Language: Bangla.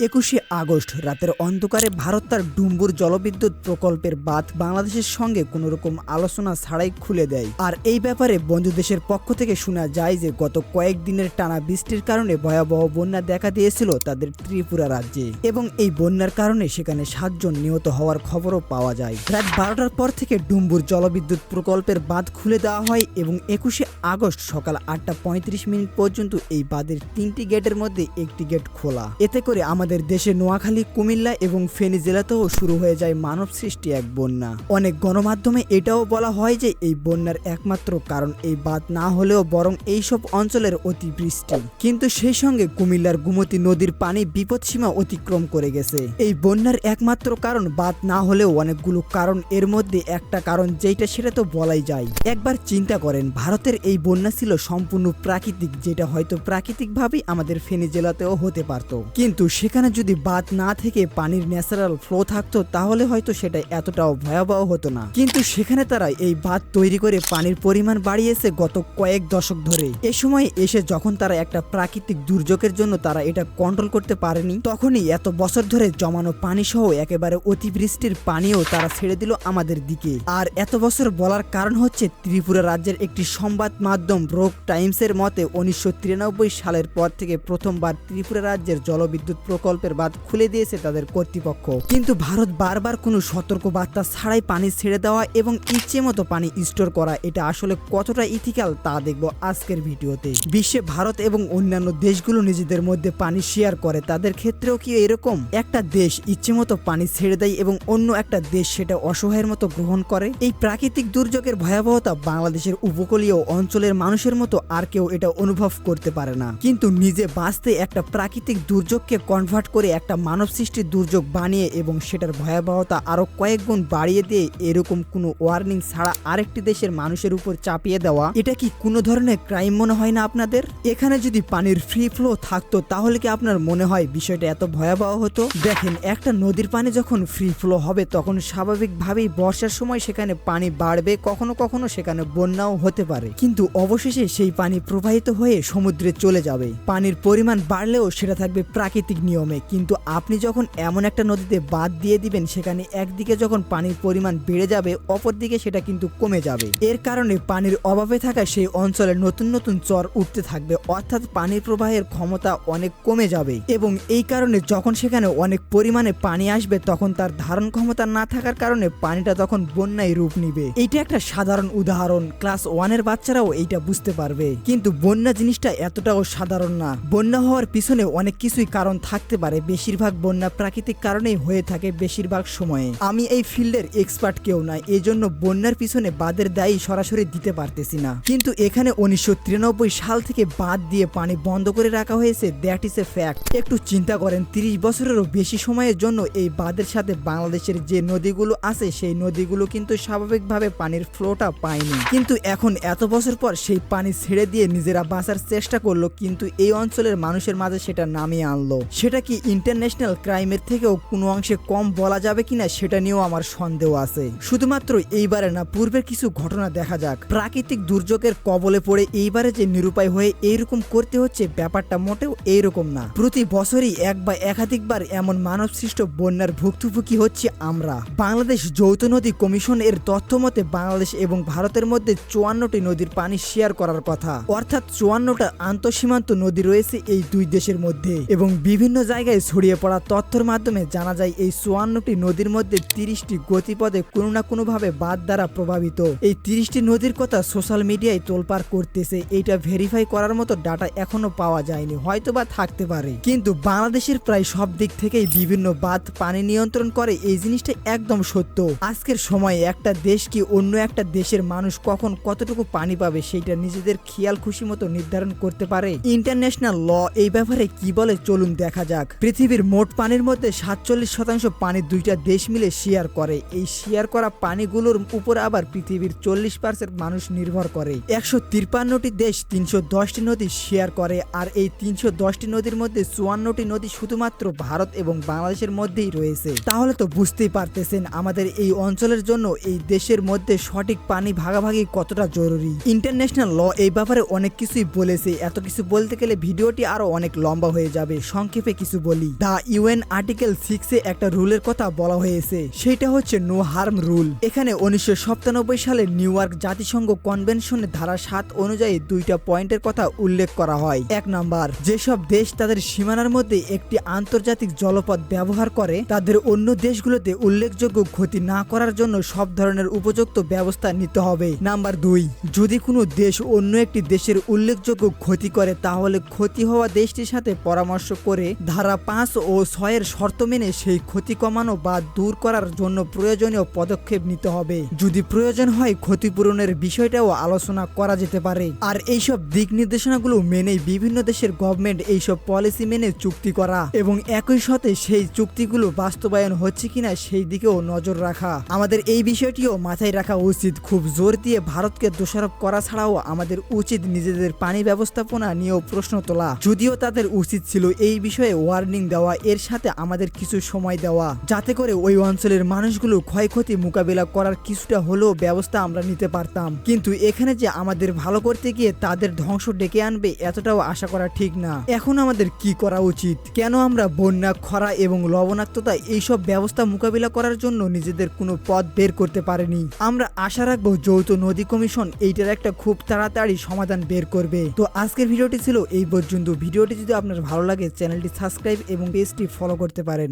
21শে আগস্ট রাতের অন্ধকারে ভারত তার ডুম্বুর জলবিদ্যুৎ প্রকল্পের বাঁধ বাংলাদেশের সঙ্গে কোনো রকম আলোচনা ছাড়াই খুলে দেয়। আর এই ব্যাপারে বন্ধু দেশের পক্ষ থেকে শোনা যায় যে গত কয়েকদিনের টানা বৃষ্টির কারণে ভয়াবহ বন্যা দেখা দিয়েছিল তাদের ত্রিপুরা রাজ্যে, এবং এই বন্যার কারণে সেখানে 7 জন নিহত হওয়ার খবরও পাওয়া যায়। রাত 12টার পর থেকে ডুম্বুর জলবিদ্যুৎ প্রকল্পের বাঁধ খুলে দেওয়া হয় এবং 21শে আগস্ট সকাল 8:35 পর্যন্ত এই বাঁধের 3টি গেটের মধ্যে একটি গেট খোলা। এতে করে আমাদের দেশে নোয়াখালী, কুমিল্লা এবং ফেনী জেলাতেও শুরু হয়ে যায় মানব সৃষ্টি এক বন্যা। অনেক গণমাধ্যমে এটাও বলা হয় যে এই বন্যার একমাত্র কারণ এই বাঁধ না হলেও বরং এইসব অঞ্চলের অতিবৃষ্টি। কিন্তু সেই সঙ্গে কুমিল্লার গোমতী নদীর পানি বিপদসীমা অতিক্রম করে গেছে। এই বন্যার একমাত্র কারণ বাঁধ না হলেও অনেকগুলো কারণ, এর মধ্যে একটা কারণ যেটা সেটা তো বলাই যায়। একবার চিন্তা করেন, ভারতের এই বন্যা ছিল সম্পূর্ণ প্রাকৃতিক, যেটা হয়তো প্রাকৃতিকভাবেই আমাদের ফেনী জেলাতেও হতে পারত। কিন্তু সেখানে যদি বাঁধ না থেকে পানির ন্যাচারাল ফ্লো থাকতো তাহলে হয়তো সেটা এতটাও ভয়াবহ হতো না। কিন্তু সেখানে তারা এই বাঁধ তৈরি করে পানির পরিমাণ বাড়িয়েছে গত কয়েক দশক ধরে। এ সময় এসে যখন তারা একটা প্রাকৃতিক দুর্যোগের জন্য তারা এটা কন্ট্রোল করতে পারেনি, তখনই এত বছর ধরে জমানো পানি সহ একেবারে অতিবৃষ্টির পানিও তারা ছেড়ে দিল আমাদের দিকে। আর এত বছর বলার কারণ হচ্ছে ত্রিপুরা রাজ্যের একটি সংবাদ মাধ্যম ব্রোক টাইমসের মতে 1993 সালের পর থেকে প্রথমবার ত্রিপুরা রাজ্যের জলবিদ্যুৎ প্রকল্পের বাঁধ খুলে দিয়েছে তাদের কর্তৃপক্ষ। কিন্তু ভারত বারবার কোনো সতর্ক বার্তা ছাড়াই পানি ছেড়ে দেওয়া এবং ইচ্ছে মতো পানি স্টোর করা, এটা আসলে কতটা ইথিক্যাল তা দেখবো আজকের ভিডিওতে। বিশ্বে ভারত এবং অন্যান্য দেশগুলো নিজেদের মধ্যে পানি শেয়ার করে, তাদের ক্ষেত্রেও কি এরকম? একটা দেশ ইচ্ছে মতো পানি ছেড়ে দেয় এবং অন্য একটা দেশ সেটা অসহায়ের মতো গ্রহণ করে। এই প্রাকৃতিক দুর্যোগের ভয়াবহতা বাংলাদেশের উপকূলীয় অঞ্চলের মানুষের মতো আর কেউ এটা অনুভব করতে পারে না। কিন্তু নিজে বাঁচতে একটা প্রাকৃতিক দুর্যোগকে কনভার্ট করে একটা মানব সৃষ্টির দুর্যোগ বানিয়ে এবং সেটার ভয়াবহতা আরো কয়েক গুণ বাড়িয়ে দিয়ে এরকম কোনো ওয়ার্নিং ছাড়া আরেকটি দেশের মানুষের উপর চাপিয়ে দেওয়া, এটা কি কোনো ধরনের ক্রাইম মনে হয় না আপনাদের? এখানে যদি পানির ফ্রি ফ্লো থাকতো তাহলে কি আপনার মনে হয় বিষয়টা এত ভয়াবহ হতো? দেখেন, একটা নদীর পানি যখন ফ্রি ফ্লো হবে তখন স্বাভাবিকভাবেই বর্ষার সময় সেখানে পানি বাড়বে, কখনো কখনো সেখানে বন্যাও হতে পারে, কিন্তু অবশেষে সেই পানি প্রবাহিত হয়ে সমুদ্রে চলে যাবে। পানির পরিমাণ বাড়লেও সেটা থাকবে প্রাকৃতিক নিয়মে। কিন্তু আপনি যখন এমন একটা নদীতে বাঁধ দিয়ে দিবেন, সেখানে একদিকে যখন পানির পরিমাণ বেড়ে যাবে, অপরদিকে সেটা কিন্তু কমে যাবে। এর কারণে পানির অভাবে থাকা সেই অঞ্চলে নতুন নতুন চর উঠতে থাকবে, অর্থাৎ পানির প্রবাহের ক্ষমতা অনেক কমে যাবে। এবং এই কারণে যখন সেখানে অনেক পরিমাণে পানি আসবে তখন তার ধারণ ক্ষমতা না থাকার কারণে পানিটা তখন বন্যায় রূপ নিবে। এইটা একটা সাধারণ উদাহরণ, ক্লাস 1-এর বাচ্চারাও এইটা বুঝতে পারবে। কিন্তু বন্যা জিনিসটা এতটাও সাধারণ না। বন্যা হওয়ার পিছনে অনেক কিছুই কারণ থাকতে পারে। বেশিরভাগ বন্যা প্রাকৃতিক কারণেই হয়ে থাকে বেশিরভাগ সময়ে। আমি এই ফিল্ডের এক্সপার্ট কেউ না, এই জন্য বন্যার পিছনে বাঁধের দায়ী সরাসরি দিতে পারতেছি না। কিন্তু এখানে 1993 সাল থেকে বাঁধ দিয়ে পানি বন্ধ করে রাখা হয়েছে, দ্যাট ইজ এ ফ্যাক্ট। একটু চিন্তা করেন, 30 বছরেরও বেশি সময়ের জন্য এই বাঁধের সাথে বাংলাদেশের যে নদীগুলো আছে সেই নদীগুলো কিন্তু স্বাভাবিকভাবে পানির ফ্লোটা পায়নি। কিন্তু এখন এত বছর পর সেই পানি ছেড়ে দিয়ে নিজেরা বাঁচার চেষ্টা করলো, কিন্তু এই অঞ্চলের মানুষের মাঝে সেটা নামিয়ে আনলো। সেটা কি ইন্টারন্যাশনাল ক্রাইমের থেকেও কোনো অংশে কম বলা যাবে কিনা সেটা নিয়েও আমার সন্দেহ আছে। শুধুমাত্র এইবারে না, পূর্বের কিছু ঘটনা দেখা যাক। প্রাকৃতিক দুর্যোগের কবলে পড়ে এইবারে যে নিরুপায় হয়ে এইরকম করতে হচ্ছে, ব্যাপারটা মোটেও এইরকম না। প্রতি বছরই এক বা একাধিকবার এমন মানব সৃষ্ট বন্যার ভুক্তভোগী হচ্ছে আমরা। বাংলাদেশ যৌথ নদী কমিশন এর তথ্য মতে বাংলাদেশ এবং ভারতের মধ্যে 54টি নদীর পানি শেয়ার করার কথা, অর্থাৎ 54টা আন্তঃসীমান্ত নদী রয়েছে এই দুই দেশের মধ্যে। এবং বিভিন্ন জায়গায় ছড়িয়ে পড়া তথ্যের মাধ্যমে জানা যায় এই 54টি নদীর মধ্যে 30টি গতিপথে কোনো না কোনোভাবে বাঁধ দ্বারা প্রভাবিত। এই 30টি নদীর কথা সোশ্যাল মিডিয়ায় তোলপাড় করতেছে। এইটা ভেরিফাই করার মতো ডাটা এখনো পাওয়া যায়নি, হয়তো বা থাকতে পারে। কিন্তু বাংলাদেশের প্রায় সব দিক থেকেই বিভিন্ন বাঁধ পানি নিয়ন্ত্রণ করে, এই জিনিসটা একদম সত্য। আজকের সময়ে একটা দেশ কি অন্য একটা দেশের মানুষ কখন কতটুকু পানি পাবে সেইটা নিজেদের খেয়াল খুশি মতো নির্ধারণ করতে পারে? ইন্টারন্যাশনাল ল এই ব্যাপারে কি বলে চলুন দেখা যাক। পৃথিবীর মোট পানির মধ্যে 47% পানি দুইটা দেশ মিলে শেয়ার করে। এই শেয়ার করা পানিগুলোর উপর আবার পৃথিবীর 40% মানুষ নির্ভর করে। 153টি দেশ 310টি নদী শেয়ার করে, আর এই 310টি নদীর মধ্যে 54টি নদী শুধুমাত্র ভারত এবং বাংলাদেশের মধ্যেই রয়েছে। তাহলে তো বুঝতেই পারতেছেন আমাদের এই অঞ্চলের জন্য এই দেশের মধ্যে সঠিক পানি ভাগাভাগি কতটা জরুরি। ইন্টারন্যাশনাল ল এই ব্যাপারে অনেক কিছুই বলেছে। এত কিছু বলতে গেলে ভিডিওটি আরো অনেক লম্বা হয়ে যাবে, সংক্ষেপে কিছু কিছু বলি। দা ইউএন আর্টিকেল 6-এ একটা রুলের কথা বলা হয়েছে, সেটা হচ্ছে নো হার্ম রুল। এখানে 1997 সালের নিউ ইয়র্ক জাতিসংঘ কনভেনশনের ধারা 7 অনুযায়ী 2টা পয়েন্টের কথা উল্লেখ করা হয়। 1 নাম্বার, যেসব দেশ তাদের সীমানার মধ্যে একটি আন্তর্জাতিক জলপথ ব্যবহার করে তাদের অন্য দেশগুলোতে উল্লেখযোগ্য ক্ষতি না করার জন্য সব ধরনের উপযুক্ত ব্যবস্থা নিতে হবে। নাম্বার 2, যদি কোনো দেশ অন্য একটি দেশের উল্লেখযোগ্য ক্ষতি করে তাহলে ক্ষতি হওয়া দেশটির সাথে পরামর্শ করে ধারা 5 ও 6-এর শর্ত মেনে সেই ক্ষতি কমানো বা দূর করার জন্য প্রয়োজনীয় পদক্ষেপ নিতে হবে। যদি প্রয়োজন হয় ক্ষতিপূরণের বিষয়টাও আলোচনা করা যেতে পারে। আর এইসব দিক নির্দেশনাগুলো মেনেই বিভিন্ন দেশের গভর্নমেন্ট এইসব পলিসি মেনে চুক্তি করা এবং একই সাথে সেই চুক্তিগুলো বাস্তবায়ন হচ্ছে কিনা সেই দিকেও নজর রাখা। আমাদের এই বিষয়টিও মাথায় রাখা উচিত। খুব জোর দিয়ে ভারতকে দোষারোপ করা ছাড়াও আমাদের উচিত নিজেদের পানি ব্যবস্থাপনা নিয়েও প্রশ্ন তোলা। যদিও তাদের উচিত ছিল এই বিষয়ে ওয়ার্নিং দেওয়া, এর সাথে আমাদের কিছু সময় দেওয়া, যাতে করে ওই অঞ্চলের মানুষগুলো ক্ষয়ক্ষতি মোকাবিলা করার কিছুটা হলেও ব্যবস্থা আমরা নিতে পারতাম। কিন্তু এখানে যে আমাদের ভালো করতে গিয়ে তাদের ধ্বংস ডেকে আনবে এতটাও আশা করা ঠিক না। এখন আমাদের কি করা উচিত? কেন আমরা বন্যা, খরা এবং লবণাক্ততা এইসব ব্যবস্থা মোকাবিলা করার জন্য নিজেদের কোনো পথ বের করতে পারেনি? আমরা আশা রাখবো যৌথ নদী কমিশন এইটার একটা খুব তাড়াতাড়ি সমাধান বের করবে। তো আজকের ভিডিওটি ছিল এই পর্যন্ত। ভিডিওটি যদি আপনার ভালো লাগে চ্যানেলটি সাবস্ক্রাইব এবং পেজটি ফলো করতে পারেন।